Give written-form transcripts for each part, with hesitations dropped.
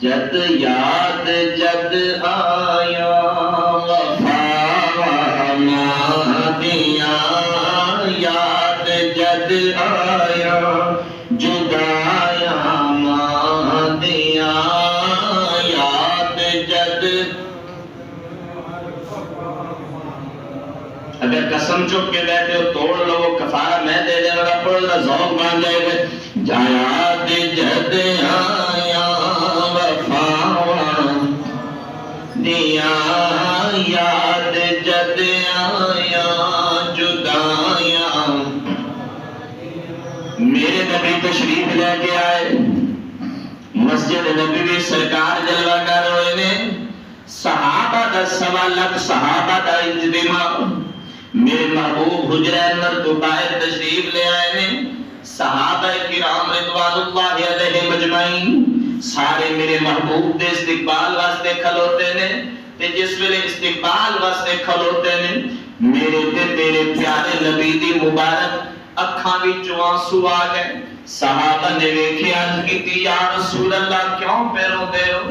جد یاد جد آیا وفا مادیا یاد جد آیا جدایا مادیا یاد جد. اگر قسم چپ کے بیٹھے ہو توڑ لو وہ کفارہ میں دے دے گا پڑھ ذرا ذوق بن جائے گا. یاد جد آیا دیا یاد جد آیا جدایا. میرے نبی تشریف لے کے آئے مسجد نبوی سرکار جلوہ کر ہوئے نے صحابہ دا سوا لکھ صحابہ دا اجتماع میرے محبوب حجرہ اندر تو باہر تشریف لے آئے نے. صحابہ کرام رضوان اللہ علیہ مجمعین سارے میرے محبوب دے استقبال واسطے کھلوتے نے. تے جس ویلے استقبال واسطے کھلوتے نے میرے تے تیرے پیارے نبی دی مبارک اکھاں وچوں آنسو آ گئے. صحابہ نے ویکھے عرض کیتی یا رسول اللہ کیوں پہ روندے ہو؟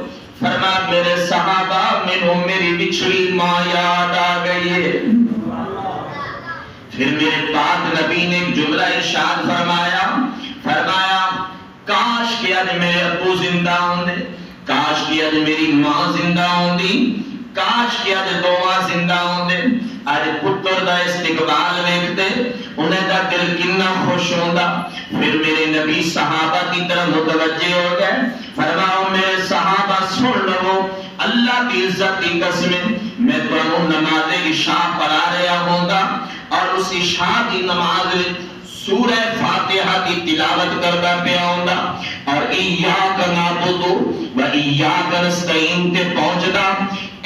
فرمایا میرے صحابہ مینوں میری بچھڑی ماں یاد آ گئی ہے. پھر میرے پاک نبی نے جملہ ارشاد فرمایا کاش کہ اج میرے ابو زندہ ہوندے، کاش کہ اج میری ماں زندہ ہوندی، کاش کہ اج دوواں زندہ ہوندے. اج پتر دا استقبال ویکھدے انہیں دا دل کنا خوش ہوندا. پھر میرے نبی صحابہ کی طرف متوجہ ہو گئے. فرمایا میرے صحابہ سن لو اللہ کی عزت کی قسم میں تمہیں نماز عشاء پڑھا رہا ہوندا اور اس عشاء کی نماز میں سورہ فاتحہ کی تلاوت کرتا پیا ہوندا اور ایاک نعبد و ایاک نستعین تے پہنچدا.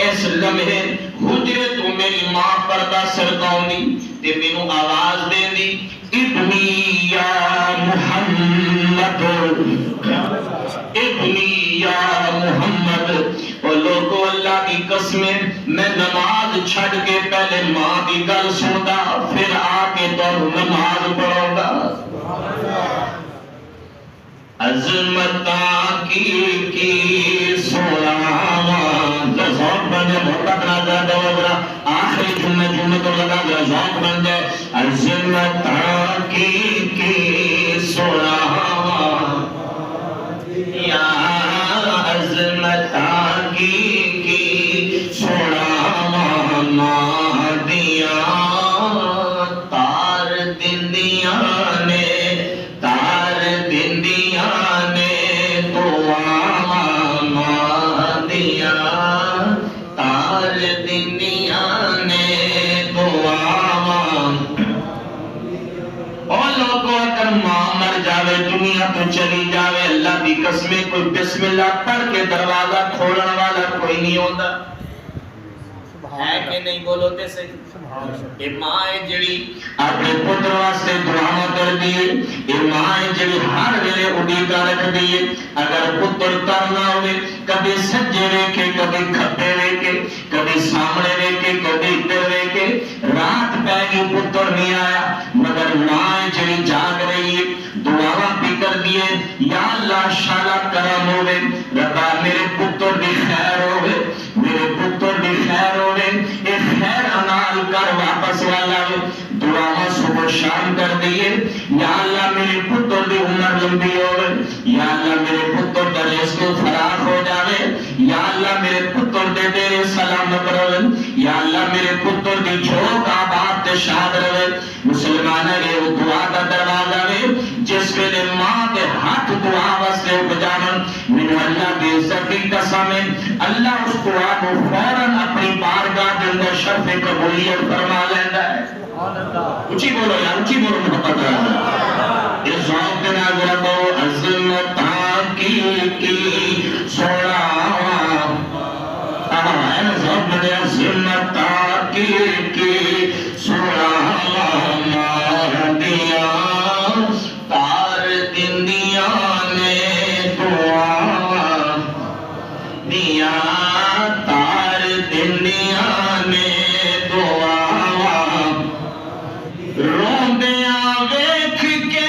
اس لمحے حجرے تو میری ماں پردہ سرکاؤندی تے مینوں آواز دیندی ابنی یا محمد ابنی یا محمد. اور لوگو اللہ کی قسمیں میں نماز چھڑ کے پہلے ماں کی گل سندا پھر آ کے تو نماز پڑھوں گا. عظمتاں کی سناواں ذوق بن جائے محبت نہ زیادہ ہوگا. آخری جملے تو لگا ذرا ذوق بن جائے. عظمتاں کی سناواں یا عظمتاں کی سناواں مہدیاں تار دندیاں نے دعا مہدیاں تار دندیاں نے دعا. اور لوگوں اگر ماں مر جاوے دنیا تو چلی جاوے اللہ کی قسمیں کوئی بسم اللہ پڑھ کے دروازہ کھولن والا کوئی نہیں ہوتا ہے کہ نہیں؟ بولو تے صحیح. اے ماں ہے جڑی اپنے پتر واسطے دعا کر دیے. اے ماں ہے جڑی ہر ویلے اڈیکا رکھ دیے. اگر پتر کرنا ہوئے کبھی سجے ویکھے کبھی کھبے ویکھے کبھی سامنے ویکھے کبھی ادھر ویکھے. رات پہ گئی پتر نہیں آیا مگر ماں ہے جڑی جاگ رہی ہے دعاواں بھی کر دیے یا اللہ شالا کرم ہوئے ربا میرے پتر دی خیر ہوئے میرے پتر دی خیر ہوئے اے خیر انال کر واپس والا دعاواں صبح شام کر دیے. یا اللہ میرے پتر دی عمر لمبی ہوئے یا اللہ میرے پتر دا رزق فراخ ہو جاوے یا اللہ میرے پتر دے تیرے سلامت رہے یا اللہ میرے پتر دی جھوک آباد تے شاد رہے. مسلمانہ یہ دعا دا دروازہ ہے جس ویلے ماں دے ہاتھ دعا واسطے بجاون من اللہ کی عزت کی قسم اللہ اس دعا کو فوراً اپنی بارگاہ دے اندر شرف قبولیت فرما لیندا ہے. اونچی بولو یار اونچی بولو محبت رہا. اس ذوق کے ناظر کو عظمتاں کی سناواں ہے نا ذوق بڑے عظمتاں کی سناواں مہدیاں تار دندیاں نے دعا دیا تار دندیاں نے دعا. روندیاں ویکھ کے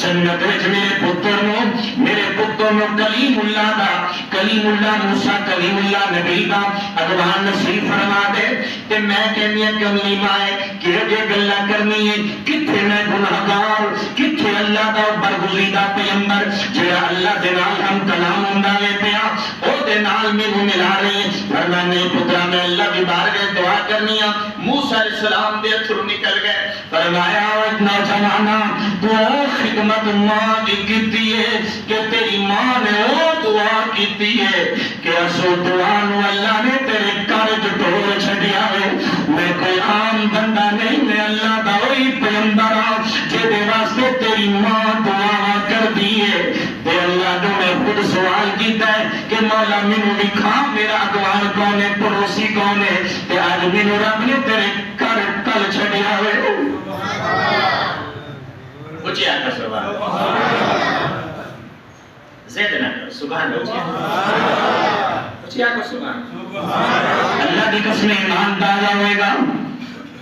جنت وچ میرے پتر نو کلیم اللہ موسیٰ کلیم اللہ نبی دا اگوان نصیب فرما دے تے میں کہنی ہے کملی مائے کہ یہ گلہ کرنی ہے کتھے میں گناہگار کتھے اللہ دا برگزیدہ پیغمبر جڑا اللہ دے نال ہم کلام ہوندا وے پیا او دے نال مینوں ملا رہی فرمانے پترا میں اللہ دی بارگاہ دعا کرنی ہے موسیٰ علیہ السلام دے اتھرو نکل گئے فرمایا اتنا جمانا تو خدمت ماں دی کیتی ہے کہ تیری ماں نے وہ دعا کیتی ہے کہ اسو دعا نو اللہ نے تیرے کارج ڈھول چھڑیا ہے میں کوئی عام بندہ نہیں میں اللہ دا وہی پیغمبر ہوں جے واسطے تیری ماں دعا کر دی ہے تے اللہ نے میں خود سوال کیتا ہے کہ مولا مینوں دکھا میرا اگوان کون ہے پڑوسی کون ہے تے آج مینوں رب نے تیرے کل چھڑیا ہے اچھی آکا سبحان زید نہ کرو سبحان اچھی آکا سبحان اللہ کی قسم ایمان تازہ ہوئے گا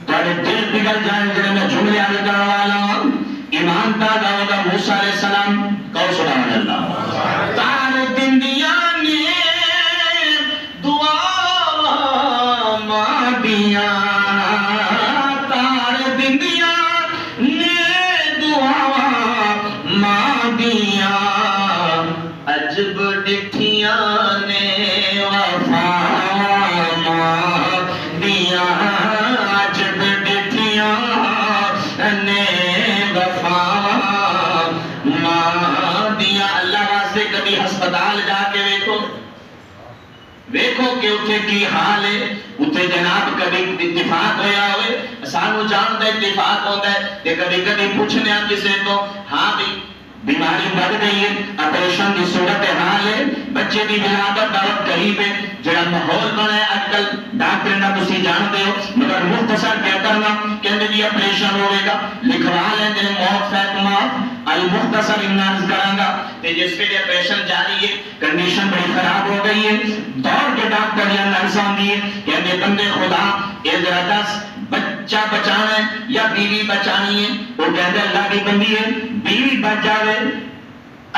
تھوڑے دل پگل جائیں جنہیں میں جملے آگے کرنے والا ہوں ایمان تازہ ہوگا موسیٰ علیہ السلام کہو سبحان اللہ تار دندیا نے دعا مانگیا تار دندیا نے دعا مانگیا عجب ڈٹھیاں نے وفا مانگیا عجب ڈٹھیاں نے وفا مانگیا اللہ واسطے کبھی ہسپتال جا کے ویکھو کہ اتھے کی حال ہے اتھے جناب کبھی اتفاق ہویا ہوئے سانو جانتا اتفاق ہوتا ہے کہ کبھی پوچھنے آپ کسے تو ہاں بھی بیماری بڑھ گئی ہے اپریشن کی صورت حال ہے بچے کی ولادت کا وقت قریب ہے جڑا ماحول بنا ہے آج کل ڈاکٹر نہ تسی جانتے ہو مگر مختصر کیا کرنا کہندے جی اپریشن ہوئے گا لکھوا لیں جنہیں موت فیت موت المختصر اناز کریں گا تے جس پہ اپریشن جاری ہے کنڈیشن بڑی خراب ہو گئی ہے دوڑ کے ڈاکٹر یا نرس آندی ہے کہندے بندے خدا اے ذرا دس بچہ بچانا ہے یا بیوی بچانی ہے وہ کہندے اللہ کی بندی ہے بیوی بچ جاوے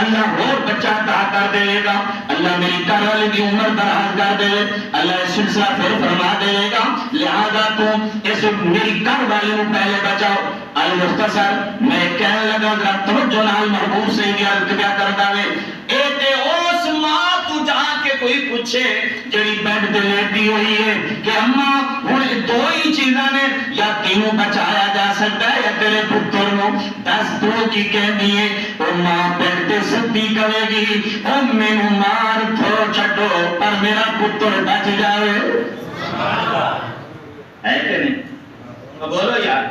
اللہ اور بچہ عطا کر دے گا اللہ میری گھر والے کی عمر دراز کر دے اللہ اس سلسلہ پھر فرما دے گا لہذا تم اس میری گھر والے کو پہلے بچاؤ المختصر میں کہنے لگا ذرا توجہ نال محبوب سے کیا کرتا ہے اے تے اس ماں تو جا کے کوئی پوچھے جڑی بیڈ تے لیٹی ہوئی ہے کہ اماں ہن دو ہی چیزاں نے یا تینوں بچایا جا سکتا ہے یا تیرے پتر نو دس دو کی کہنی ہے او ماں بیڈ تے ستی کرے گی او مینوں مار تھو چھڈو پر میرا پتر بچ جاوے ہے کہ نہیں بولو یار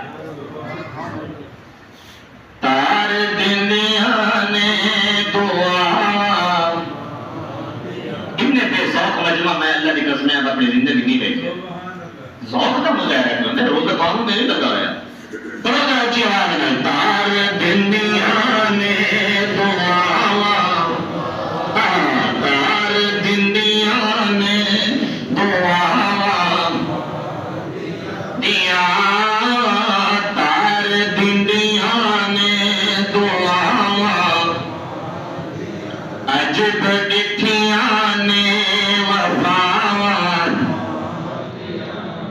تار دندیاں نے دعا اتنے بے ذوق مجمع میں اللہ کی قسم اب اپنی زندگی نہیں دیکھے ذوق کا مظاہرہ کرتے ہیں روز قانون میں نہیں لگا رہا بڑا ذرا اچھی آواز میں تار دندیاں نے دعا تار دندیاں نے دعا دیا عجب ڈٹھیاں نے وفاوان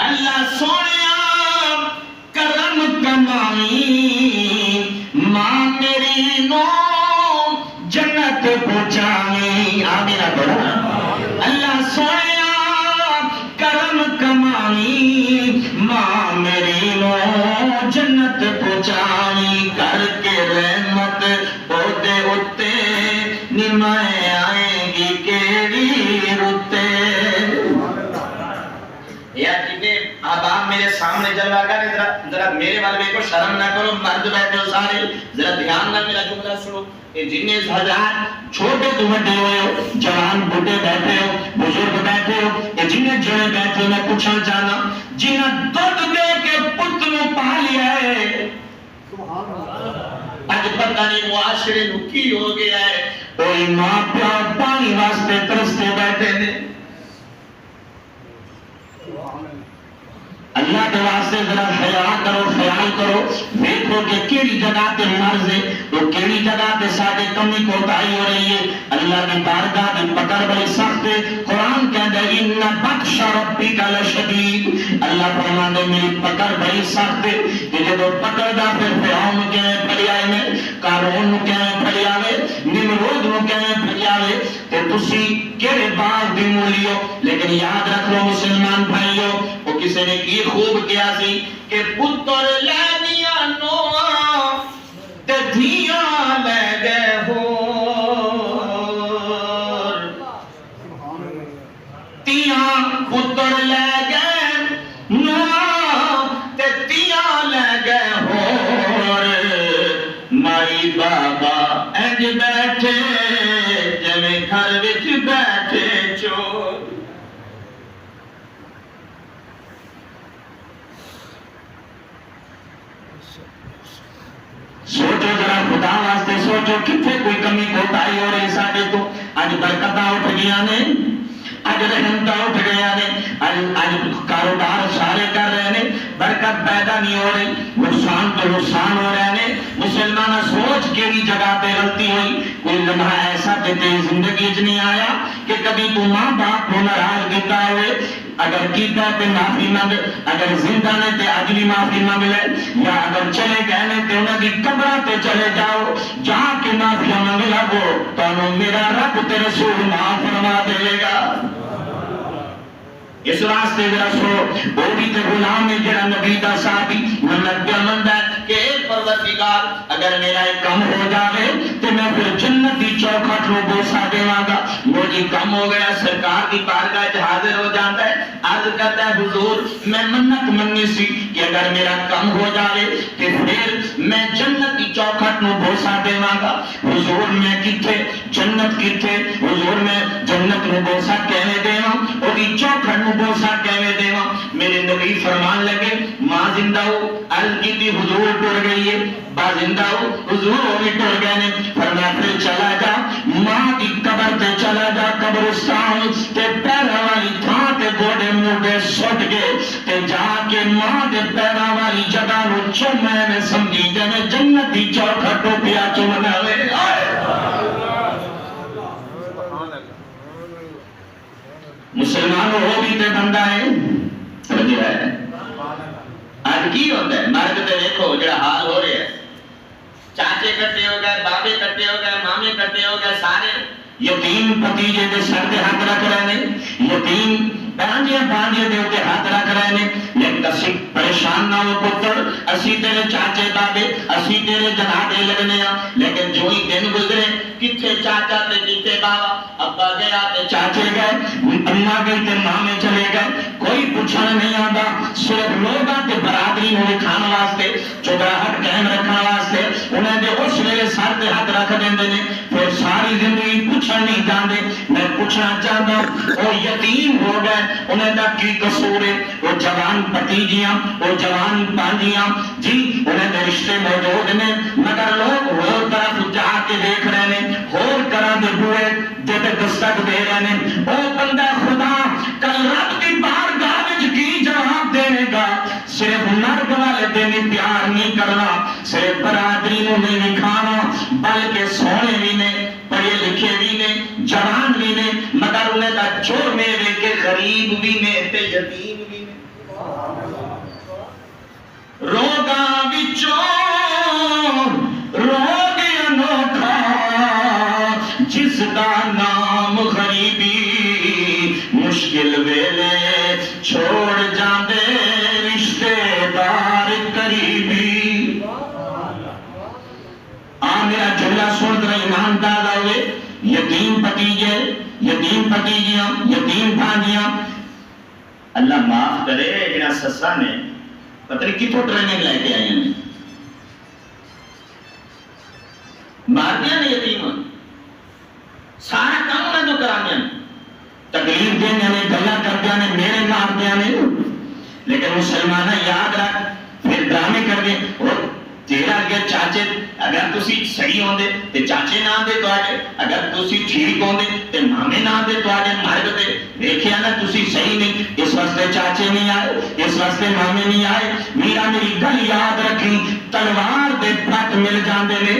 اللہ سونیا کرم کمائی ماں میری نو جنت پہنچائی آمینہ بڑھا اللہ سونیا کرم کمائی ماں میری نو جنت پہنچائی کر کے رحمت بودے اتے نمائے آئیں گی کیڑی رتے یا جنہیں آباب میرے سامنے جلوہ گا ذرا میرے والے کو شرم نہ کرو مرد بیٹھے ہو سارے ذرا دھیان نہ میرا جملہ سنو جنہیں حضرات چھوٹے تو بڑے ہوئے ہو جوان بڑے بیٹھے ہو بزرگ بیٹھے ہو جنہیں جڑے بیٹھے ہو میں پوچھنا چاہنا جنہیں دودھ دے کے پت نو پا لیا ہے آج پتہ نہیں معاشرے نکی ہو گیا ہے کوئی ماں پیار پانی واسطے ترستے بیٹھے نے اللہ اللہ کے واسطے ذرا خیال کرو، خیال کرو، دیکھو کہ کیڑی جگہ تے مرض ہے، تو کیڑی جگہ تے ساڈے کمی کوتاہی ہو رہی ہے۔ اللہ کی بارگاہ دی پکڑ بڑی سخت ہے۔ قرآن کہتا ہے ان بطش ربک لشدید، اللہ فرماتا ہے میری پکڑ بڑی سخت ہے کہ جب پکڑ دا پھر فرعون کیویں پھڑیا ہے، قارون کیویں پھڑیا ہے، نمرود کیویں پھڑیا ہے، تے تسی کیڑے باغ دی مولی ہو۔ لیکن یاد رکھ لو مسلمان بھائیو، وہ کسی نے کی خوب کیا سی کہ پتر لے دیا نو تے دھیاں لے گئے ہو، تیاں پتر لے گئے نو تے تیاں لے گئے ہو، مائی بابا انج بیٹھے جویں گھر وچ بیٹھے چور۔ سوچو ذرا خدا واسطے، سوچو کتنے کوئی کمی کوتاہی ہو رہی ساڈے تو۔ اج برکتاں اٹھ گئیاں نے، اج رحمتاں اٹھ گئیاں نے، اج کاروبار سارے کر رہے ہیں، برکت پیدا نہیں ہو رہی، نقصان تو نقصان ہو رہے ہیں۔ مسلمان سوچ کیڑی جگہ پہ غلطی ہوئی۔ کوئی لمحہ ایسا تے تیری زندگی وچ نہیں آیا کہ کبھی تو ماں باپ کو ناراض کیتا ہوئے؟ اگر کیتا تے معافی مانگ، اگر زندہ نے تے اج بھی معافی مانگ لے، یا اگر چلے گئے نے تے انہاں دی قبراں تے چلے جاؤ، جا کے معافی مانگ لو، تانوں میرا رب تے رسول معاف فرما دے گا۔ اس واسطے ذرا سو، وہ بھی تے غلام ہے جڑا نبی دا صحابی منت پہ مندا ہے کہ اے پروردگار اگر میرا ایک کم ہو جاوے تے میں پھر جنت دی چوکھٹ نو بوسا دیواں گا۔ وہ جی کم ہو گیا، سرکار دی بارگاہ وچ حاضر ہو جاندا ہے، عرض کرتا ہے حضور میں منت مننی سی کہ اگر میرا کم ہو جاوے تے پھر میں جنت دی چوکھٹ نو بوسا دیواں گا۔ حضور میں کتھے جنت کتھے؟ حضور میں جنت نو بوسا کیویں دیواں، او دی چوکھٹ نو بوسا کیویں دیواں؟ میرے نبی فرمان لگے ماں زندہ ہو، عرض کی حضور ٹر گئی ہے، با زندہ ہو، حضور وہ بھی ٹر گئے نے۔ فرمایا پھر چلا جا ماں کی قبر تے چلا جا، قبرستان تے پیراں والی تھاں تے گوڑے موڑے سٹ گئے تے جا کے ماں دے پیراں والی جگہ نو چومے میں سمجھی جے جنت دی چوکھٹ تو پیا چومنا وے۔ مسلمانوں ہو بھی تے بندہ ہے، سمجھ رہا ہے؟ آج کی ہوتا ہے مرد تے دیکھو جڑا حال ہو رہا ہے، چاچے کٹے ہو گئے، بابے کٹے ہو گئے، مامے کٹے ہو گئے، سارے یتیم بھتیجے دے سر تے ہاتھ رکھ رہے ہیں، یتیم بانجے دے اوتے ہاتھ رکھ رہے ہیں۔ لیکن اسی پریشان نہ ہو پتر، اسی تیرے چاچے بابے، اسی تیرے جنابے لگنے ہاں، لیکن جو ہی دن گزرے کتھے چاچا تے کتھے بابا، ابا گیا تے چاچے گئے، اماں گئی تے مامے چلے گئے، کوئی پوچھنا نہیں آتا، صرف لوگاں تے برادری نوں دکھان واسطے، چوگاہٹ قائم رکھن واسطے انہیں دے اس ویلے سر تے ہاتھ رکھ دیندے نے، پھر ساری زندگی پوچھنا نہیں جاندے۔ میں پوچھنا چاہتا وہ یتیم ہو گئے، انہیں دا کی قصور ہے؟ وہ جوان بھتیجیاں، وہ جوان بانجیاں، جی انہیں دے رشتے موجود نے، مگر لوگ ہور طرف جا کے دیکھ رہے ہیں، ہور طرح دے ہوئے دے دستک دے رہے ہیں۔ او بندہ خدا کل رب کی بارگاہ وچ کی جواب دے گا؟ صرف مرد والے دن پیار نہیں کرنا، صرف برادری نوں نہیں کھانا، بلکہ سونے بھی نے، پڑھے لکھے بھی نے، جوان بھی نے، مگر انہیں دا چور میں کے غریب بھی نے تے یتیم بھی نے۔ روگاں وچوں روگ انوکھا جس دا نام غریبی، مشکل ویلے چھوڑ جاندے رشتے دار قریبی۔ میرا جملہ سن کر ایمان دادا ہوئے، یتیم بھتیجے، یتیم بھتیجیاں، یتیم بھانجیاں، اللہ معاف کرے جنہاں سسا نے پتہ نہیں کتوں ٹریننگ لے کے آئے ہیں، مار دیا نے یتیم، سارا کام انہیں تو کرا دیا، تکلیف دیا نے، گلا کر دیا نے، میرے مار دیا نے۔ لیکن مسلمانہ یاد رکھ، پھر ڈرامے کر دے، اور تیرا کے چاچے اگر تسی صحیح ہوندے تے چاچے نہ دے تواڈے، اگر تسی ٹھیک ہوندے تے مامے نہ دے تواڈے مرد دے. دیکھیا نا تسی صحیح نہیں، اس واسطے چاچے نہیں آئے، اس واسطے مامے نہیں آئے. میرا میری گل یاد رکھی، تلوار دے پھٹ مل جاندے نے،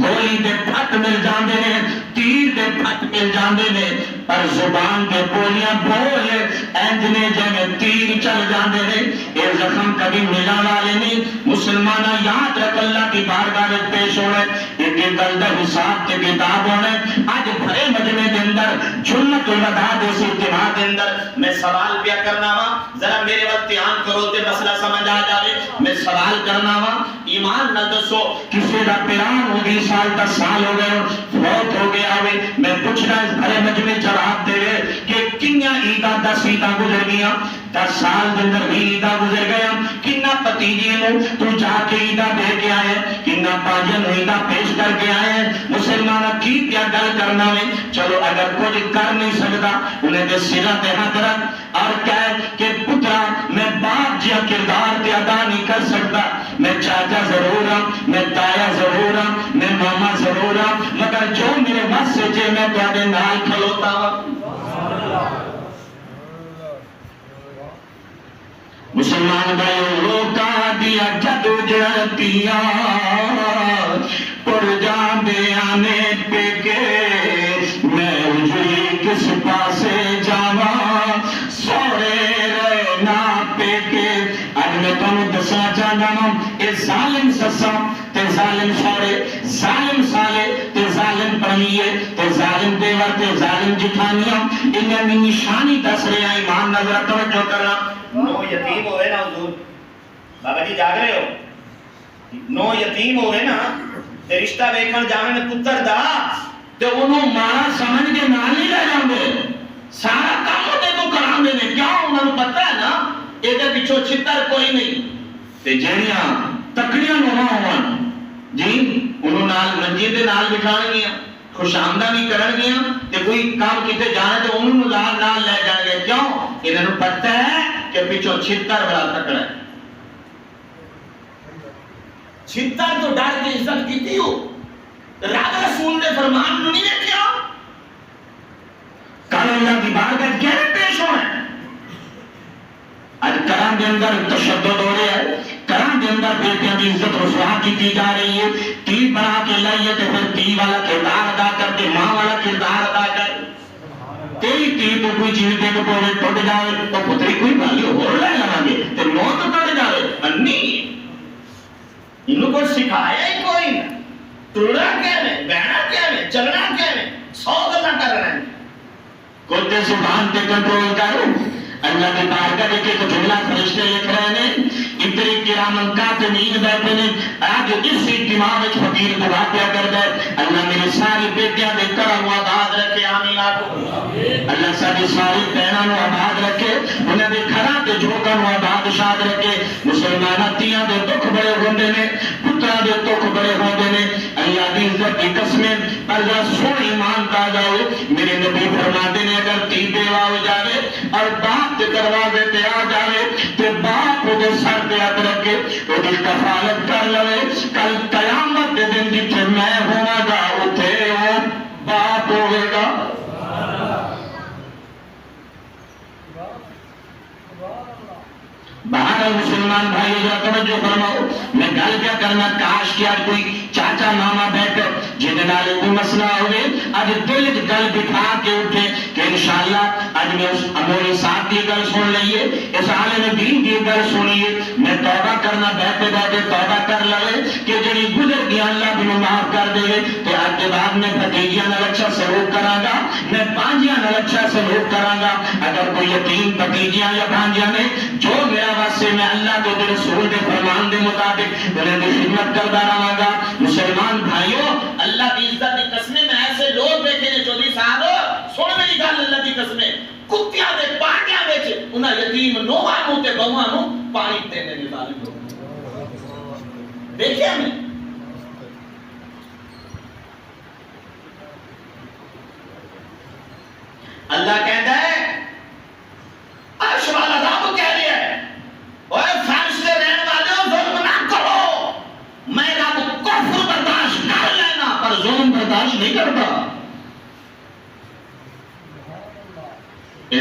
گولی دے پھٹ مل جاندے نے، تیر دے پھٹ مل جاندے نے، پر زبان دے بولیاں بول اینجنے جیویں تیر چل جاندے نے. اے زخم کبھی ملا والے نہیں. مسلمانہ یاد رکھ، اللہ کی بارگاہ میں پیش ہونے ایک گل دا حساب تے کتاب ہونے. اج بھرے مجمع دے اندر جنت الوداع دے سی اجتماع دے اندر میں سوال پیا کرنا وا، ذرا میرے وقت دھیان کرو تے مسئلہ سمجھ آ جاوے. میں سوال کرنا وا، ایمان نہ دسو کسی دا پیران ہو 20 سال 10 سال ہو گئے فوت ہو گیا ہوئے، میں پوچھنا اس بھرے مجمع جواب دے کہ کنیا عیداں 10 عیداں گزر گیا، 10 سال دے اندر 20 عیداں گزر گیا، کنا پتیجے نو تو جا کے عیداں دے کے آئے، کنا پاجن نو عیداں پیش کر کے آئے. مسلمانہ کی پیا گل کرنا میں، چلو اگر کچھ کر نہیں سکتا انہیں دے سرہ تے ہاتھ رکھ اور کہے کہ پترا میں باپ جیا کردار تے ادا نہیں کر سکتا، میں چاچا ضرور ہوں، میں تایا ضرور ہوں، میں ماما ضرور ہوں، مگر جو میرے بس سے جے میں تواڈے نال کھلوتا ہوں. مسلمان بھائیو روکا دیا جدو جڑتیاں پر جاندے آنے پہ کے میں اجڑی کس پاسے جاواں سوڑے رہنا پہ کے. آج میں تمہیں دسنا چاہتا ہوں اے ظالم سسا تے ظالم سوڑے، ظالم سالے تے ظالم پرمیے تے ظالم دیور تے ظالم جتھانیاں انہیں میں نشانی دس رہے ہیں. ایمان نظر توجہ کرنا. نو یتیم ہوئے نا حضور بابا جی جاگ رہے ہو، نو یتیم ہوئے نا تے رشتہ ویکھن جاویں نے پتر دا تے انہوں ماں سمجھ کے نال نہیں لے جاندے، سارا کام تے تو کراندے نے. کیوں؟ انہوں نے پتہ ہے نا اے دے پیچھے چھتر کوئی نہیں. تے جڑیاں تکڑیاں نو ہون جی انہوں نال منجی دے نال بٹھان گیا، خوش آمدانی کرن گیا تے کوئی کام کیتے جانے تے انہوں نال لے جان گے. کیوں؟ انہوں پتہ ہے کہ پیچھو چھتر بڑا تکڑا ہے. چھتر تو ڈر کے عزت کیتی ہو، رب رسول نے فرمان نہیں دیکھیا کل اللہ کی بارگاہ کیسے پیش ہونا ہے. آج کران دے اندر تشدد ہو رہا ہے، کران دے اندر بیٹیاں دی عزت رسوا کی جا رہی ہے. ٹی بنا کے لائیے تو پھر ٹی والا کردار ادا کر کے ماں والا کردار ادا کر تیری ٹی تو کوئی چیز دے کو ٹوٹ جائے تو پتری کوئی بھالی ہو لے لگا گے تو نو تو ٹوٹ جائے. انی انہوں کو سکھایا ہی کوئی نہ، ٹوڑا کیا میں، بہنا کیا میں، چلنا کیا میں، 100 گلا کر رہے ہیں. کوتے زبان تے کنٹرول کرو. اللہ کی بارگاہ کے کچھ جملہ فرشتے لکھ رہے ہیں، اتنی کرامن کاتبین بیٹھے نے. آج اس اجتماع میں فقیر دعا پیا کر دے اللہ میری ساری بیٹیاں دے کرم آباد رکھے. آمین آکو. اللہ ساری ساری بہنوں نو آباد رکھے، انہیں دے گھراں تے جھوکاں نو آباد شاد رکھے. مسلماناں تیاں دے دکھ بڑے ہوندے نے، پتراں دے دکھ بڑے ہوندے نے. اللہ دی عزت دی قسمیں پر ذرا سوئی ایمان پا جاؤ. میرے نبی فرماتے نے اگر تی بیوہ ہو جائے اور باپ کے دروازے پہ آ جائے تو باپ کو سر پہ ہاتھ رکھے تو دل کفالت کر لے. کل قیامت کے دن جتنے میں ہونا گا اتھے وہ باپ ہوئے گا. باہر مسلمان بھائی ذرا توجہ فرماؤ. میں گل کیا کرنا کاش کہ آج کوئی چاچا ماما بیٹھ جن نال کوئی مسئلہ ہوئے آج دل گل بٹھا کے اٹھے کہ انشاءاللہ آج میں اس امولی صاحب کی گل سن لئیے، اس عالم دین کی گل سنیے. میں توبہ کرنا بیٹھے بیٹھے توبہ کر لے کہ جڑی گزر گیا اللہ بھی معاف کر دے. تو آج کے بعد میں بھتیجیاں نال اچھا سلوک کراں گا، میں بانجیاں نال اچھا سلوک کراں گا. اگر کوئی یتیم بھتیجیاں یا بانجیاں نے جو میرا واسطے میں اللہ کے رسول کے فرمان کے مطابق انہیں بھی خدمت کرتا رہا گا. مسلمان بھائیوں اللہ کی عزت کی قسمیں میں ایسے لوگ دیکھے نے چودھری صاحب سن میری گل اللہ کی قسمیں کتیاں دے پانڈیاں وچ انہاں یتیم نوہاں نوں تے بہواں نوں پانی دینے دے ظالم لوگ دیکھیا میں. اللہ کہتا ہے عرش والا رب کہہ رہا ہے اوے فرش دے رہنے والے ظلم نہ کرو، میں رب کفر برداشت نال ظلم برداشت نہیں کرتا.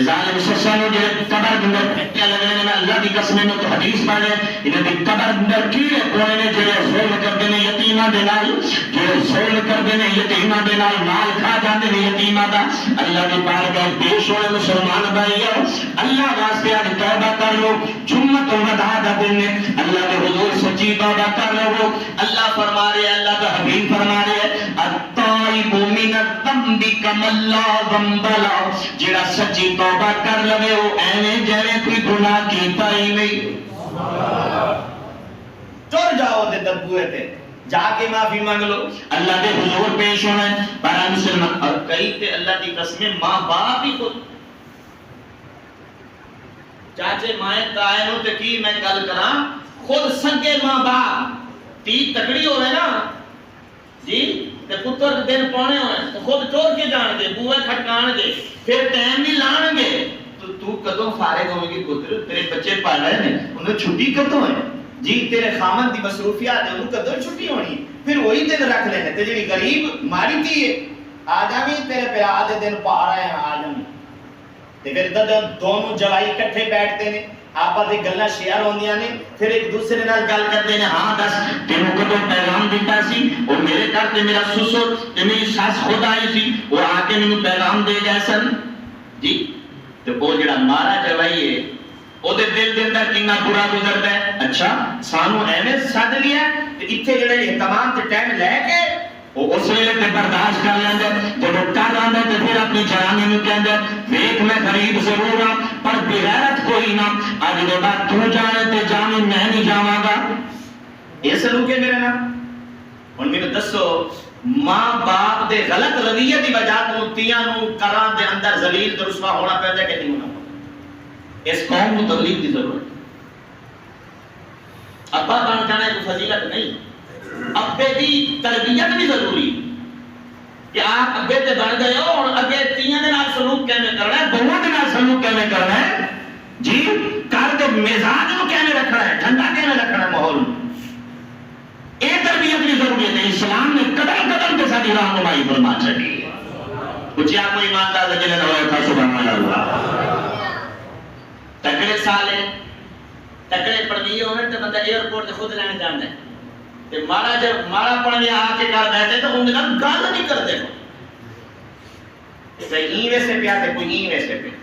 ظالم سسانو جو قبر اندر پھٹیا لگنے میں اللہ دی قسم میں تو حدیث پڑھے انہاں دی قبر اندر کیڑے کونے نے جڑے ظلم کردے نے یتیماں دے نال جڑے ظلم کردے نے یتیماں دے نال مال کھا جاندے نے یتیماں دا. اللہ دی بارگاہ پیش ہوئے مسلمان بھائیو اللہ واسطے اج توبہ کر لو. جمعۃ الوداع دا دن ہے اللہ دے حضور سچی توبہ کر لو. اللہ فرما رہے اللہ کا حبیب فرما رہے التائب من الذنب کمن لا ذنب له. جڑا سچی توبہ کر لوے وہ ایویں جویں کوئی گناہ کیتا ہی نہیں. چور جاؤ دے دبوئے تے جا کے معافی مانگ لو. اللہ دے حضور پیش ہونا ہے پر مسلمان اور کئی تے اللہ کی قسمیں ماں باپ ہی خود چاچے مائیں تائنوں تے کی میں کل کراں خود سنگے ماں باپ تی تکڑی ہوئے نا جی تے پتر دن پانے ہوئے تو خود چور کے جان گے بوئے کھٹکان گے پھر ٹائم بھی لان گے. تو کدوں فارغ ہوئے گی پتر تیرے بچے پڑھ رہے ہیں انہیں چھٹی کدوں ہے جی تیرے خامن دی مصروفیات ہے انہوں کدوں چھٹی ہونی پھر وہی دن رکھ لینے تے جڑی غریب ماری تھی ہے آجامی تیرے پہ آدھے دن پا رہے ہیں آجامی تے پھر دونوں جوائی کٹھے بیٹھتے ہیں آپا دے گلنا شیئر ہوندیاں نے پھر ایک دوسرے نال گل کرتے ہیں ہاں دس تینوں کو تو پیغام دیتا سی اور میرے گھر تے میرا سسر تے میری ساس خود آئی سی وہ آ کے مینوں پیغام دے گئے سن جی تے وہ جڑا مارا جوائی ہے او دے دل دے اندر کتنا برا گزردا ہے. اچھا سانو ایویں سد لیا تے ایتھے جڑے اہتمام تے ٹائم لے کے وہ اس ویلے تے برداشت کر لیندا جب کر آندا تے پھر اپنی جنانی نوں کہندا ویکھ میں غریب ضرور ہاں پر بغیرت کوئی نہ اج دے بعد تو جانے تے جانے میں نہیں جاواں گا. یہ سلوک ہے میرے نال. ہن مینوں دسو ماں باپ دے غلط رویے دی وجہ تو تیاں نوں کراں دے اندر ذلیل تے رسوا ہونا پیندا کہ نہیں ہونا. اس قوم کو تبلیغ کی ضرورت. ابا بن جانا کوئی فضیلت نہیں ابے دی تربیت بھی ضروری کہ آپ ابے تے بن گئے ہو اور اگے تیاں دے نال سلوک کیویں کرنا ہے بہواں دے نال سلوک کیویں کرنا ہے جی گھر دے مزاج نوں کیویں رکھنا ہے ٹھنڈا کیویں رکھنا ہے ماحول اے تربیت بھی ضروری ہے. اسلام نے قدم قدم تے ساری رہنمائی فرما چھڈی ہے. کچھ آپ کو ایماندار جنے ہوئے تھا سبحان اللہ. تکڑے سالے تکڑے پڑھیے ہونے تے بندہ ایئرپورٹ تے خود لینے جاندا ہے تے مارا جب مارا پڑھنے آ کے گھر بیٹھے تو ان نال گل نہیں کردے تے این ویسے پیا تے کوئی این ویسے پیا.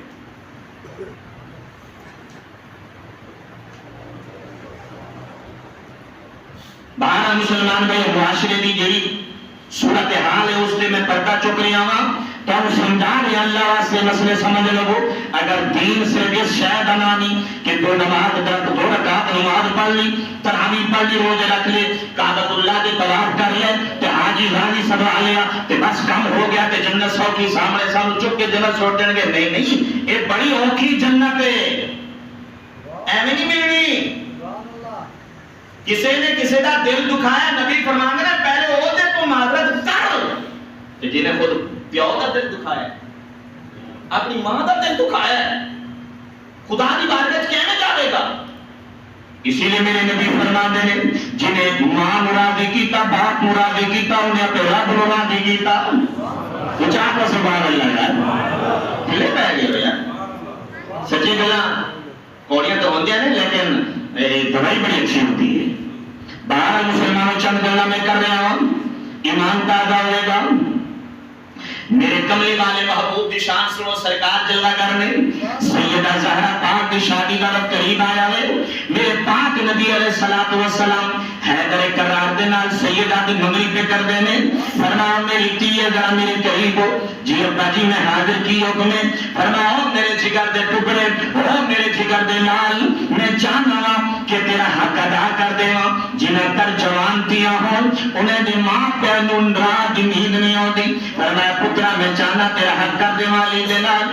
باہر مسلمان بھائی معاشرے دی جڑی صورتحال ہے اس سے میں پردہ چک رہا ہوں تو ہم سمجھا رہے ہیں اللہ واسطے مسئلے سمجھ لو. اگر دین سے جس شاید بنانی کہ دو رکعت نماز پڑھ لی تراویح پڑھ لی روزے رکھ لے کعبۃ اللہ کے طواف کر لے تے حاجی غازی سب آ لیا تے بس کم ہو گیا تے جنت سو کی سامنے سامنے چک کے جنت چھوڑ دیں گے. نہیں نہیں یہ بڑی اوکھی جنت ہے ایویں نہیں ملنی. کسی نے کسی کا دل دکھایا نبی فرماندے نے پہلے وہ تے تو معذرت کر تے جنہیں خود پیو کا دل دکھایا اپنی ماں کا دل دکھایا خدا کی بارگاہ کیویں جاوے گا. اسی لیے میرے نبی فرماندے نے جنہیں ماں مرادی کیتا باپ مرادی کیتا انہیں اپنے رب مرادی کیتا. کچھ آپ کو سبحان اللہ یار کھلے پہ گئے یار سچی گلاں کوڑیاں تو ہوندیاں نے لیکن دوائی بڑی اچھی ہوتی ہے. باہر مسلمانوں چند گلا میں کر رہا ہوں ایمان تازہ ہوئے گا. میرے کملی والے محبوب دی شان سنو سرکار جلوہ کرنے سیدہ زہرا پاک دی شادی کا وقت قریب آیا ہے. میرے پاک نبی علیہ السلام حیدر کرار دے نال سیدہ دی منگری پہ کر دینے فرماؤ میری تیئے ذرا میرے قریب ہو جی ابا جی میں حاضر کی حکمیں فرماؤ میرے جگر دے ٹکڑے او میرے جگر دے لال میں چاہنا کہ تیرا حق ادا کر دے جنہیں تر جوان تیاں ہوں انہیں دی ماں پہنون رات دی نیند نہیں ہوتی فرمایا پترا میں چاہنا تیرا حق کر دے والی دے نال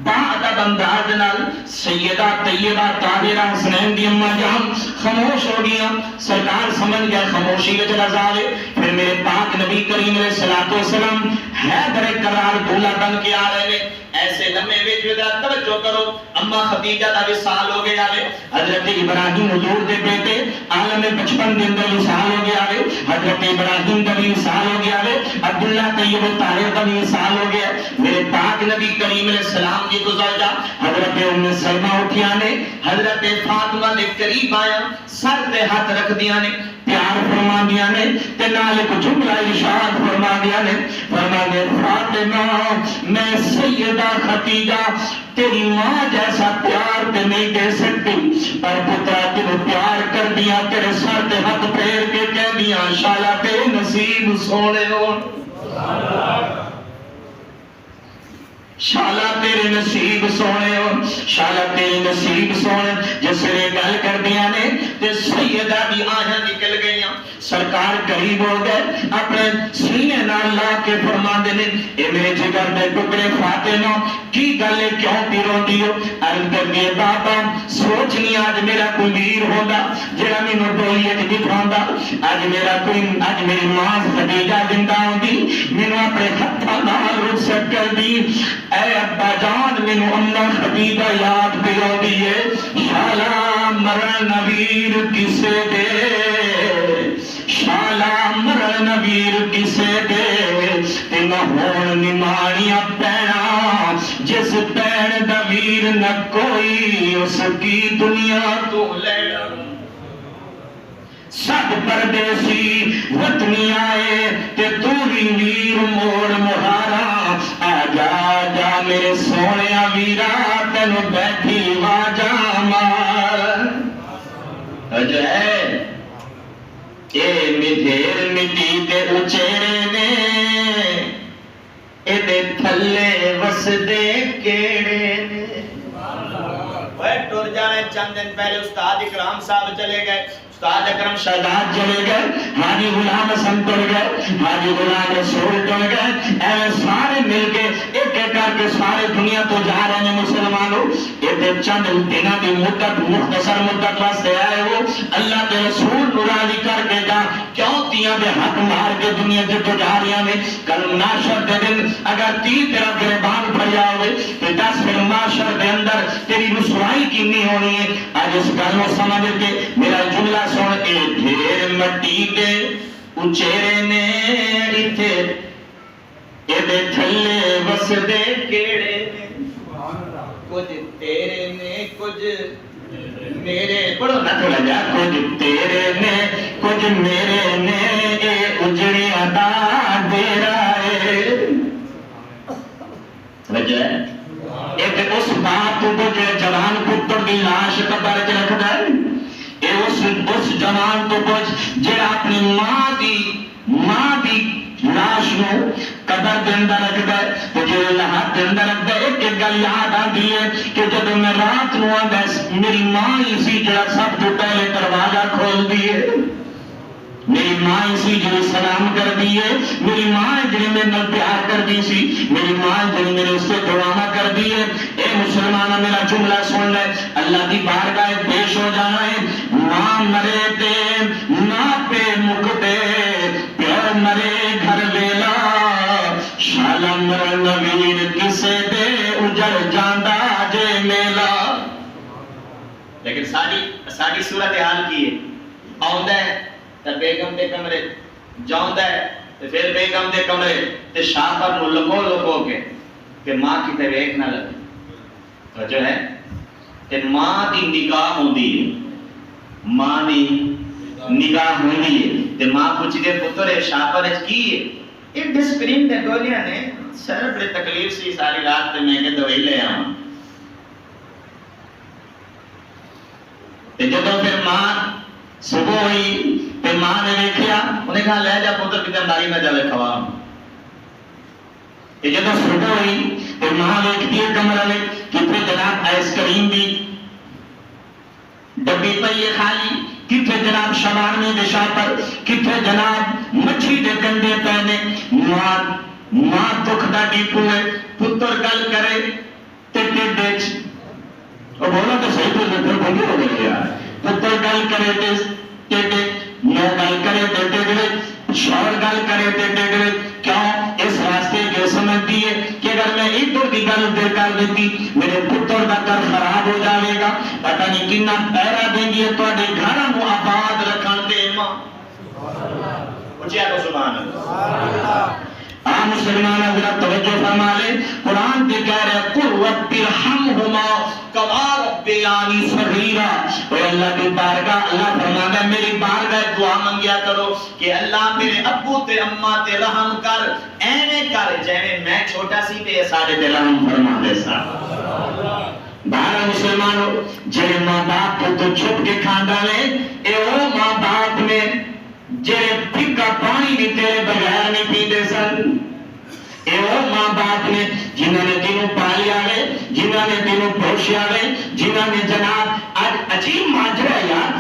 بعد انداز نال سیدہ طیبہ طاہرہ حسنین دی اماں جان خاموش ہو گیا. سرکار سمجھ گیا خاموشی وچ رضا ہے. پھر میرے پاک نبی کریم علیہ السلام حیدر کرار دولہ بن کے آ رہے ہیں. ایسے لمحے وچ ذرا توجہ کرو اما خدیجہ دا وصال ہو گیا ہے. حضرت ابراہیم حضور دے بیٹے عالم بچپن دے اندر وصال ہو گیا ہے. حضرت ابراہیم دا بھی وصال ہو گیا ہے. علی ابو طالب کا بھی وصال ہو گیا. میرے پاک نبی کریم علیہ السلام کی گزشتہ حضرت ام سلمہ اٹھیا نے حضرت فاطمہ دے قریب آیا, سر تے ہاتھ رکھ دیا نے, پیار فرما دیا نے, تے نال ایک جملہ ارشاد فرما دیا نے, فرما دے فاطمہ میں سیدہ خدیجہ تیری ماں جیسا پیار تے نہیں دے سکتی, پر پترا تیرے پیار کر دیا, تیرے سر تے ہاتھ پھیر کے کہہ دیا شالا تیرے نصیب سونے ہون, شالا تیرے نصیب سونے ہون, شالا تیرے نصیب سونے. جس نے گل کر دیا نے تے سیدہ بھی آہیں نکل گئیاں, سرکار قریب ہو گئے, اپنے سینے نال لا کے فرما دینے اے میرے جگر دے ٹکڑے فاطمہ کی گل ہے کیوں پیروں دیو. عرض کر دیے بابا سوچ نہیں آج میرا کوئی ویر ہوگا جڑا مینوں ڈولی وچ بٹھاوندا, اج میرا کوئی اج میری ماں خدیجہ زندہ ہوندی مینوں اپنے ہتھاں نال رخصت کر دی. اے ابا جان مینوں اماں خدیجہ یاد پیروں دی ہے, شالا مرن ویر کسے دے, شالا مرن ویر کسے دے, تے نہ ہون نماڑیاں پینا جس پین دا ویر نہ کوئی اس کی دنیا تو لینا. سب پردیسی وطنی آئے تے تو ہی ویر موڑ مہارا, آجا جا میرے سونے ویرا تینو بیٹھی واجا مار. اجے اے مدھیر مٹی دے اچیرے نے اے دے تھلے وس دے کیڑے نے. ٹر جانے چند دن پہلے استاد اکرام صاحب چلے گئے, استاد اکرم شہزاد چلے گئے, حاجی غلام حسن ٹر گئے, حاجی غلام رسول ٹر گئے, ایویں سارے مل کے ایک ایک کر کے سارے دنیا تو جا رہے ہیں مسلمانوں. یہ چند دنوں کی مدت مختصر مدت واسطے آئے ہو, اللہ کے رسول راضی کر کے جا, کیوں تیاں دے حق مار کے دنیا سے تو جا رہی ہیں. کل معاشر دے دن اگر تیرا گریبان پھڑیا ہوئے تو دس پھر معاشر دے اندر تیری رسوائی کینی ہونی ہے. آج اس گل کو سمجھ کے میرا جملہ سن, اے ڈھیر مٹی دے اچیرے نے ایتھے اے دے تھلے وس دے کیڑے نے, کچھ تیرے نے کچھ میرے, پڑھو نہ تھوڑا جا, کچھ تیرے نے کچھ میرے نے, اے اجڑیاں دا ڈیرا ہے. وجہ ایک اس بات کو جو جوان پتر دی لاش قبر وچ رکھدا ہے, اے اس جوان تو کچھ جڑا اپنی ماں دی لاش نو قبر دے اندر رکھدا ہے, تے جو لحد دے اندر رکھدا ہے. ایک گل یاد آندی ہے کہ جب میں رات نو آندا میری ماں ہی سی جڑا سب تو پہلے دروازہ کھول دی ہے, میری ماں اسی جو سلام کر دی ہے, میری ماں جنہیں میں نل پیار کر دی سی, میری ماں جنہیں میرے اس سے دعا کر دی ہے. اے مسلمانہ میرا جملہ سن لے, اللہ کی بارگاہ پیش ہو جانا ہے. ماں مرے دے ماں پہ مک دے, پیو مرے گھر ویلا, شالا مرن ویر کسے دے اجڑ جاندہ جے میلا. لیکن ساری صورتحال کی ہے, آؤندا ہے تے بیگم دے کمرے, جاؤندا ہے تے پھر بیگم دے کمرے, تے شاپر نو لکو کے کہ ماں کتے ویکھ نہ لگے. وجہ ہے تے ماں دی نگاہ ہوندی ہے, ماں دی نگاہ ہوندی ہے, تے ماں پوچھ دے پتر اے شاپر وچ کی ہے, اے ڈسپرین دے گولیاں نے, سر بڑی تکلیف سی ساری رات تے میں کہ دوائی لے آواں. تے جدوں پھر ماں صبح ہوئی تے ماں نے دیکھیا, انہیں کہا لے جا پتر کتے ماری نہ جاوے کھوا. تے جدوں صبح ہوئی تے ماں دیکھتی ہے کمرے میں کتنے جناب آئس کریم دی ڈبی پئی ہے خالی, کتنے جناب شوارمے دے شاپر, کتنے جناب مچھی دے گنڈے پہنے. ماں دکھ دا ڈیپو ہے, پتر گل کرے تے ٹیڈے چ, اور بولا تو صحیح تو پھر بھنگے ہو گئے یار. پتر گل کرے تے ٹیڈے, نو گل کرے تے ٹیڈے, شور گل کرے تے ٹیڈے. کیوں اس راستے جو سمجھتی ہے کہ اگر میں ادھر کی گل ادھر کر دیتی میرے پتر کا گھر خراب ہو جائے گا, پتہ نہیں کتنا پیرا دیں گی تواڈے گھراں نو آباد رکھن دے. ماں اچھا کو سبحان اللہ. ہاں مسلمان حضرت توجہ فرما لے، قرآن دے کہہ رہے قل رب ارحمہما کما ربیانی صغیرا، اے اللہ کی بارگاہ، اللہ فرماتا ہے میری بارگاہ دعا منگیا کرو کہ اللہ میرے ابو تے اماں تے رحم کر، ایویں کر جیویں میں چھوٹا سی تے ساڈے تے رحم فرما دے سا۔ بارہ مسلمانوں جڑے ماں باپ کو تو چھپ کے کھاندا نے، اے او ماں باپ نے جڑے پھکا پانی بھی تیرے بغیر نہیں پیندے سن، اے او ماں باپ نے جنہوں نے تینوں پالیا ہے، جنہوں نے تینوں پوشیا ہے، جنہوں نے جناب آج عجیب ماجرا ہے یار،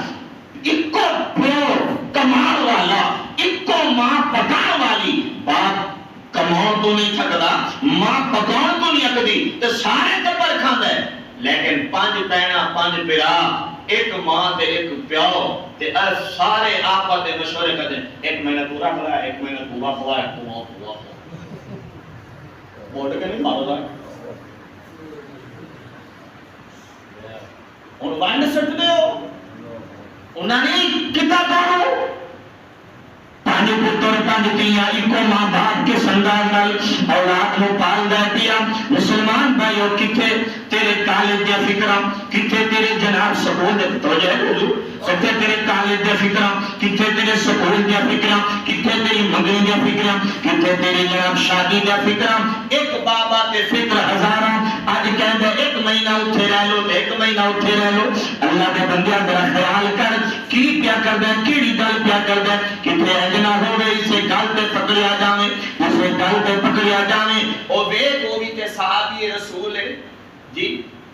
اکو پیو کمال والا، اکو ماں پکان والی، باپ کماؤ تو نہیں تھکدا، ماں پکاؤ تو نہیں اکدی، تو سارے ٹبر کھاندا ہے، لیکن پانچ بہنا پانچ بھرا، ایک ماں تے ایک پیو تے سارے آپس دے مشورے کرتے ایک مہینہ تو رکھ رہا ہے، ایک مہینہ تو رکھ رہا ہے، بوڑھ کے نہیں مارو گا ان وانڈ سٹنے ہو انہوں نے کتا کرو پانچ پتر پانچ تیاں ایکو ماں باپ کے سنگار نال اولاد نو پال دے پیا۔ مسلمان بھائیو کتھے تیرے کالج دے فکراں، کتھے تیرے جناب سکول دے توجہ ہے حضور، کتھے تیرے کالج دے فکراں، کتھے تیرے سکول دے فکراں، کتھے تیری منگنی دے فکراں، کتھے تیری جناب شادی دے فکراں، ایک بابا تے فکر ہزاراں، آج کہندے ایک مہینہ اتھے رہ لو، ایک مہینہ اتھے رہ لو، اللہ دے بندیاں ذرا خیال کر کی پیا کردے کیڑی گل پیا کردے، کتھے نہ ہوئے اسے گل پہ پکڑیا جاویں، اسے گل پہ پکڑیا جاویں، او ویک وہ بھی تے صحابی رسول ہے جی،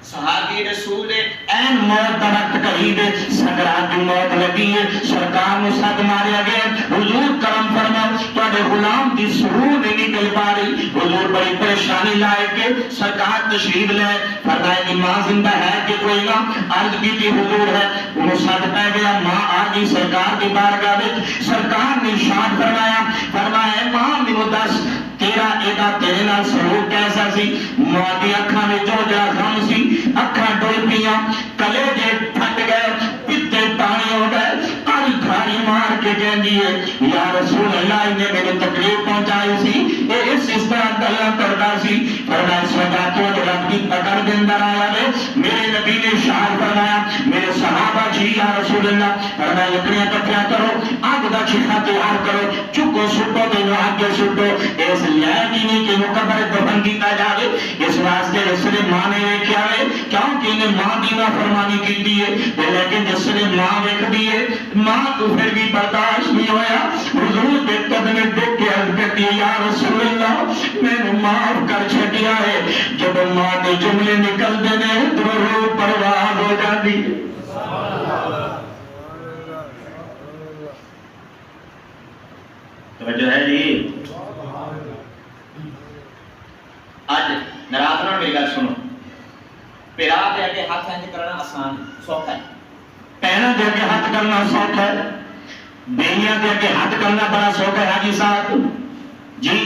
صحابی رسول ہے، این موت وقت قریب ہے، سکرات دی موت لگی ہے، سرکار نو سد ماریا گیا، حضور کرم فرماؤ تواڈے غلام دی سرور نہیں نکل پا رہی، حضور بڑی پریشانی لائے کے سرکار تشریف لے، فرمایا کہ ماں زندہ ہے کہ کوئی نہ، عرض کی تھی حضور ہے، انہوں سد پہ گیا، ماں آگئی سرکار کی بارگاہ وچ، سرکار نے ارشاد فرمایا، فرمایا ماں مینوں دس تیرا ایدا تیرے نال سلوک کیسا سی، ماں دی اکھاں وچ جو جڑا غم سی، اکھاں ڈول پیاں، کلیجے پھٹ گئے، پتے پانی ہو گئے، کاری کھاری مار کے کہندی ہے یا رسول اللہ نے میرے تکلیف پہنچائی سی، اے اس طرح گلاں کردا سی، فرمایا اس وجہ تو رب کی پکڑ دے اندر آیا ہے، میرے نبی نے ارشاد فرمایا میرے صحابہ جی یا رسول اللہ، فرمایا لکڑیاں کٹھیاں کرو، آگ دا چیخا تیار کرو، چکو سٹو دینو آگے سٹو، اس لئے کی نہیں کہ مقبر دفن کیتا جاوے، اس واسطے جس نے ماں نے ویکھیا ہے کیونکہ انہیں ماں دی نافرمانی کیتی ہے، لیکن جس نے ماں ویکھ دی ہے ماں تو پھر بھی برداشت نہیں ہویا، حضور دے قدمے دیکھ کے عرض کرتی ہے یا رسول اللہ میں نے معاف کر چھٹیا ہے، جب ماں دے جملے نکل دینے تو روح پرواز ہو جاتی ہے۔ توجہ ہے جی، آج نراتنا میری گل سنو، پیرا دے کے ہاتھ انج کرنا آسان سوکھا ہے، پیرا دے کے ہاتھ کرنا سوکھا ہے، بیلیاں دے کے ہاتھ کرنا بڑا سوکھا ہے حاجی صاحب جی،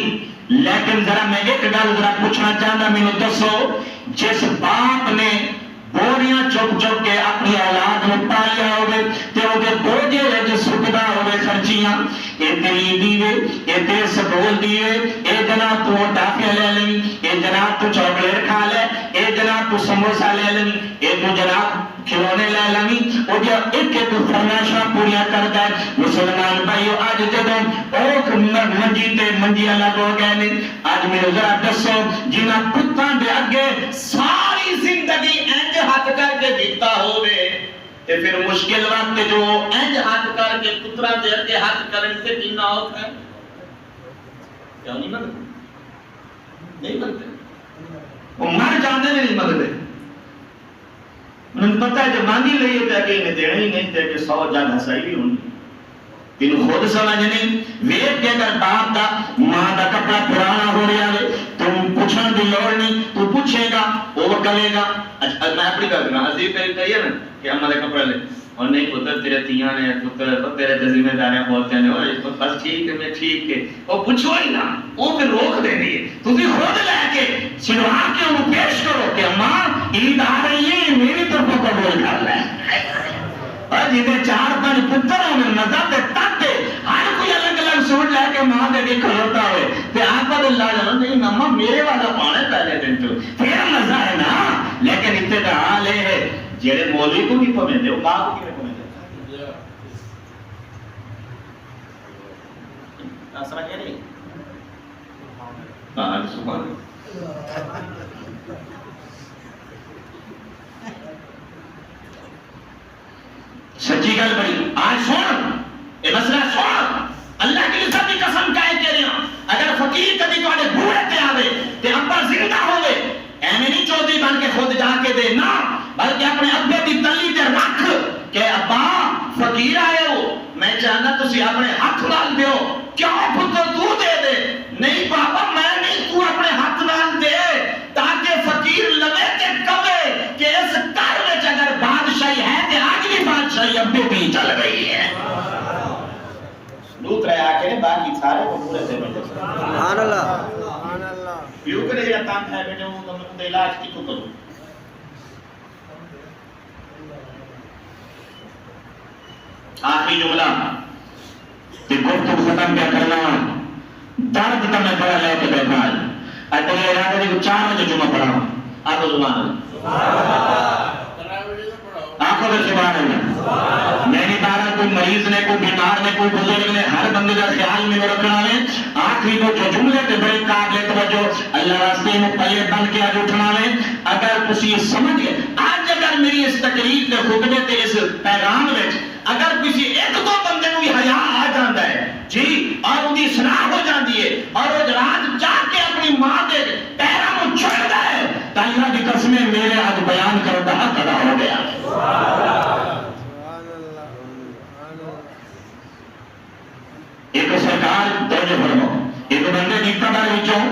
لیکن ذرا میں ایک گل ذرا پوچھنا چاہتا مینوں دسو، جس باپ نے بوریاں چک چک کے اپنی اولاد نو پالیا ہوئے تے او دے بوجھے وچ سٹدا ہوئے خرچیاں، اے تیری دیوے، اے تیرے سکول دیوے، اے جناب تو ٹافیاں لے لیں، اے جناب تو چاکلیٹ کھا لے، اے جناب تو سموسا لے لیں، اے تو جناب کھلونے لے لیں، او جو ایک ایک فرمائشاں پوریاں کردا ہے۔ مسلمان بھائیو اج جدوں اوکھ منجی تے منجی الگ ہو گئے نے، اج میرے ذرا دسو جنہاں پتاں دے اگے ساری زندگی انج ہاتھ کر کے دیتا ہوئے تے پھر مشکل وقت جو انج ہاتھ کر کے پتراں دے اگے ہاتھ کرن تے کتنا اوکھا ہے، کیوں نہیں منگتے؟ نہیں منگتے، وہ مر جاندے نہیں منگتے، انہیں پتہ ہے جب مانگی لئیے تے کہ انہیں دینے ہی نہیں تے کہ 100 جان ہسائی بھی ہونی، تینوں خود سمجھ نہیں، ویٹ کے اگر باپ دا ماں دا کپڑا پرانا ہو رہا ہے تم پوچھن دی لوڑ نہیں، تو پوچھے گا وہ کرے گا۔ میں اپنی کرنا عزیز کہیے نا کہ اماں دے کپڑے لے اور نہیں پتر تیرے تیاں نے پتر تیرے ذمہ داریاں بولتے ہیں اور بس ٹھیک ہے میں ٹھیک ہے، وہ پوچھو ہی نہ، وہ پھر روک دینی ہے، تم خود لے کے چڑھا کے انہوں پیش کرو کہ اماں عید آ رہی ہے میری طرف قبول کر لیں، اور جنہیں 4-5 پتر ہوں میں نظر تے تک ہر کوئی الگ الگ سوٹ لے کے ماں دے کے کھلوتا ہوئے تے آپ اور اللہ جانا نہیں مما میرے والا پانا ہے پہلے دن تو پھر مزہ ہے نا. لیکن اتنے کا حال ہے جڑے مولوی کو نہیں پوندے وہ ماں کو کیویں پوندے اسرا کہ نہیں. ہاں سبحان اللہ. سچی گل بڑی آج سن یہ مسئلہ سن اللہ کی عزت کی قسم کہہ کے رہا اگر فقیر کبھی تواڈے بوئے تے آوے تے ابا زندہ ہوے ایویں نہیں چودھری بن کے خود جا کے دے نا بلکہ اپنے ابے دی تلی تے رکھ کہ ابا فقیر آئے ہو میں چاہنا تسی اپنے ہاتھ نال دیو کیوں پتر تو دے دے نہیں بابا میں نہیں تو اپنے ہاتھ نال دے تاکہ فقیر لوے تے کہے کہ اس گھر وچ اگر بادشاہی ہے تے آج بھی بادشاہی ابے بھی چل رہی ہے. دوسرا آکے باقی سارے کو پورے سے بیٹھے سبحان اللہ سبحان اللہ یوں کرے یا تان ہے بیٹھے ہوں تو میں علاج کی تو کروں. آخری جملہ کہ گفتگو ختم کیا کرنا درد کا میں بڑا لے کے بیٹھا ہے اٹھے ارادے کو 4 بجے جمعہ پڑھا آپ کو زبان آنکھوں میں سبحان اللہ. میں نے بارہ کوئی مریض نے کوئی بیمار نے کوئی بزرگ نے ہر بندے کا خیال میں رکھنا ہے. آخری تو جو جملے تے بڑے قابل توجہ اللہ راستے میں پلے بن کے آج اٹھنا ہے. اگر کسی سمجھ گئے آج اگر میری اس تقریر کے خطبے تے اس پیغام میں اگر کسی ایک دو بندے کو حیا آ جاتا ہے جی اور ان کی اصلاح ہو جاتی ہے اور وہ رات جا کے اپنی ماں کے پیروں کو چھوڑتا ہے تو اللہ کی قسمیں میرے آج بیان کرتا حق ادا ہو گیا. ایک سرکار توجہ فرمو ایک بندے کی قبر وچوں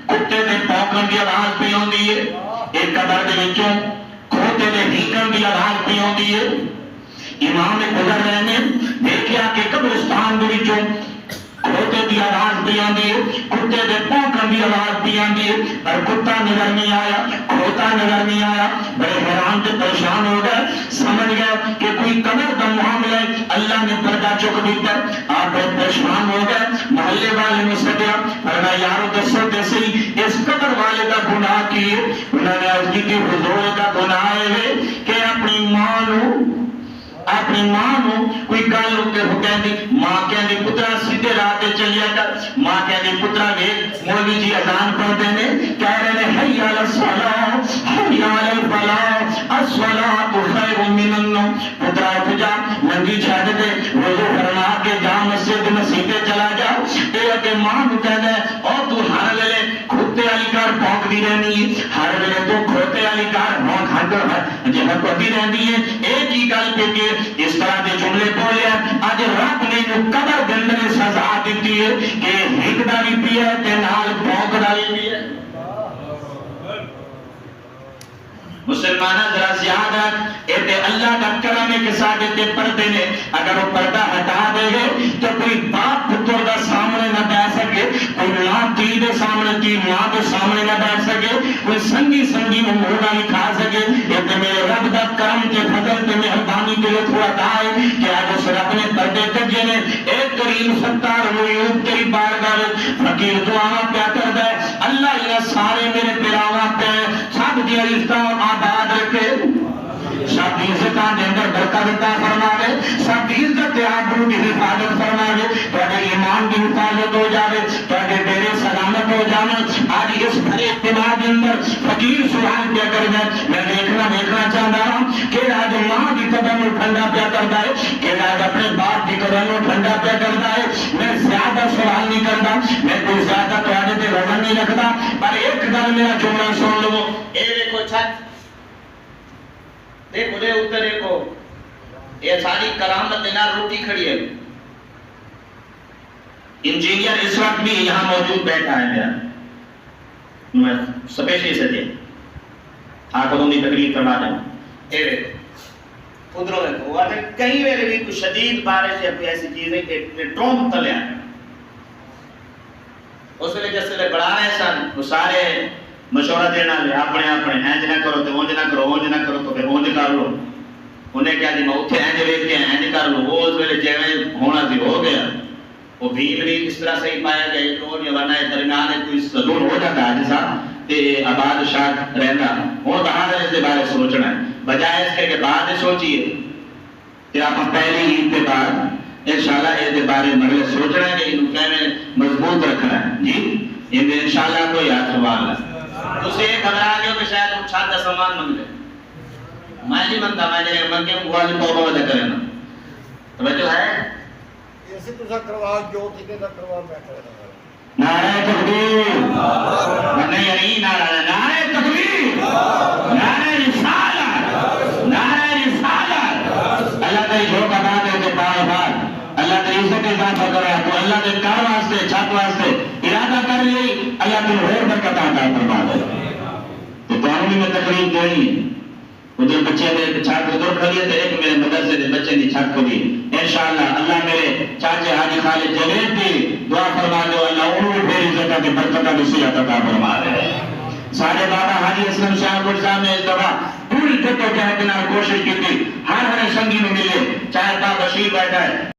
کتے دے پوکن دی آواز پی ہوندی ہے ایک قبر دے وچوں کھوتے دے ہینکن دی آواز پی ہوندی ہے. امام نے گزر رہے نے دیکھیا کہ قبرستان دے وچوں کھوتے دی آواز پی آندی ہے کتے دے پوکن دی آواز پی آندی ہے پر کتا نظر نہیں آیا کھوتا نظر نہیں آیا. بڑے حیران تے پریشان ہو گئے سمجھ گئے کہ کوئی قبر دا معاملہ ہے اللہ نے پردہ چک دیتا. آپ پریشان ہو گئے محلے والے نے سدیا فرمایا یارو دسو تے صحیح اس قبر والے دا گناہ کی ہے. انہوں نے عرض کی کہ حضور دا گناہ ہے کہ اپنی ماں نو کوئی گل تے ہو کہندی ماں کہندی پترا سیدھے راہ تے چلیا کر ماں کہندی پترا ویکھ مولوی جی اذان پڑھتے ہیں کہہ رہے ہیں حی علی الصلاۃ حی علی الفلاح الصلاۃ خیر من النوم. پترا اٹھ جا ننگی چھڈ دے وضو فرما کے جا مسجد مسیتے چلا جا. اے کہ ماں نو کہندا ہے او تو ہر ویلے کھوتے والی کار بھونکدی رہنی ہے ہر ویلے تو کھوتے والی کار بھونک ہٹ جے کرتی رہندی ہے. اے کی گل پہ کہ اس طرح کے جملے بولے اج رب نے قبر دے اندر سزا دیتی ہے کہ ایک دا بھی پیا تے نال بھونک دا بھی پیا. مسلمانہ ذرا یاد ہے اے اللہ کا کرم ہے کہ ساڈے تے پردے نے اگر وہ پردہ ہٹا دے گے تو کوئی باپ پتر دا سامنے نہ بیٹھ سکے کوئی ماں دھی دے سامنے تھی ماں دے سامنے نہ بیٹھ سکے کوئی سنگی میں منہ نہ کھا سکے. یہ تے میرے رب دا کرم تے فضل تے مہربانی تے لطف عطا ہے کہ آج اس رب نے پردے کجے نے ایک کریم ستار غیوب تیری بارگاہ وچ فقیر دعا پیا کردا ہے اللہ یہ سارے میرے پیراواں تے سب دی عزتاں آباد رکھے سب دی عزتاں دے اندر برکت عطا فرماوے سب دی عزت تے آبرو دی حفاظت فرماوے تواڈے ایمان دی حفاظت ہو جاوے تواڈے ڈیرے سلامت ہو جاون. آج اس بھرے اجتماع دے اندر فقیر سوال کیا کردا ہے میں دیکھنا چاہتا ہوں کہ آج ماں دی قبر نو ٹھنڈا پیا کردا ہے کہ آج اپنے باپ دی قبر نو ٹھنڈا پیا کردا ہے. میں زیادہ سوال نہیں کردا میں کوئی زیادہ تواڈے تے وزن نہیں رکھدا پر ایک گل میرا جملہ سن لو. اے دیکھو چھت دیکھو دے اوپر دیکھو یہ ساری کرامت دے نال روٹی کھڑی ہے. انجینئر اس وقت بھی یہاں موجود بیٹھا ہے میرا میں سپیشلی سے دے آنکھوں دی تقریر کروا دیں. اے دیکھو ادھروں دیکھو آتے کئی ویلے بھی کوئی شدید بارش یا کوئی ایسی چیز ہے کہ ڈرون تلے آئے اس ویلے جس ویلے بڑھا رہے سن وہ سارے مشورہ دینا لے اپنے اینج نہ کرو تو اونج نہ کرو تو پھر اونج کر لو. انہیں کہا جی میں اتنے اینج ویک کے اینج کر لو وہ اس ویلے جیویں ہونا سی ہو گیا. وہ بھیم نہیں اس طرح سے ہی پایا گیا کہ وہ ورنہ درمیان کوئی صدور ہو جاتا ہے جیسا تے آباد شاد رہنا وہ تہارا اس کے بارے سوچنا ہے بجائے اس کے بعد سوچئے کہ آپ پہلی عید کے بعد انشاءاللہ اس کے بارے مرے سوچنا ہے کہ انہوں میں مضبوط رکھنا ہے جی ان انشاءاللہ کوئی ہاتھ سوال ہے اسے گھبرا گیا کہ شاید وہ چھات کا سامان منگ لے میں نہیں منتا میں نے منگے والی توبہ وجہ کرنا توجہ ہے ایسے تو کروا جو تھے کا کروا بیٹھا نعرہ تکبیر نہیں نعرہ تکبیر نعرہ رسالت نعرہ رسالت اللہ تعالی جو بنا دے تو بار بار اللہ تعالی عزت اضافہ کرے تو اللہ کے کار واسطے چھت واسطے ارادہ کر لی اللہ تعالی اور برکت عطا فرما دے تو قانونی میں تقریب دینی ہے ادھر بچے نے چھت ادھر کھڑی ہے ایک میرے مدرسے کے بچے نے چھت کھڑی انشاءاللہ اللہ میرے چاچے حاجی خالد جوید بھی دعا فرما دو اللہ انہوں نے پھر عزت کی برکت نصیحت عطا فرما دے سارے بابا حاجی اسلم شاہ مرزا نے اس دفعہ پوری جدوجہد کے نال کوشش کی تھی ہر سنگی میں ملے چاہے بابا بشیر بیٹھا ہے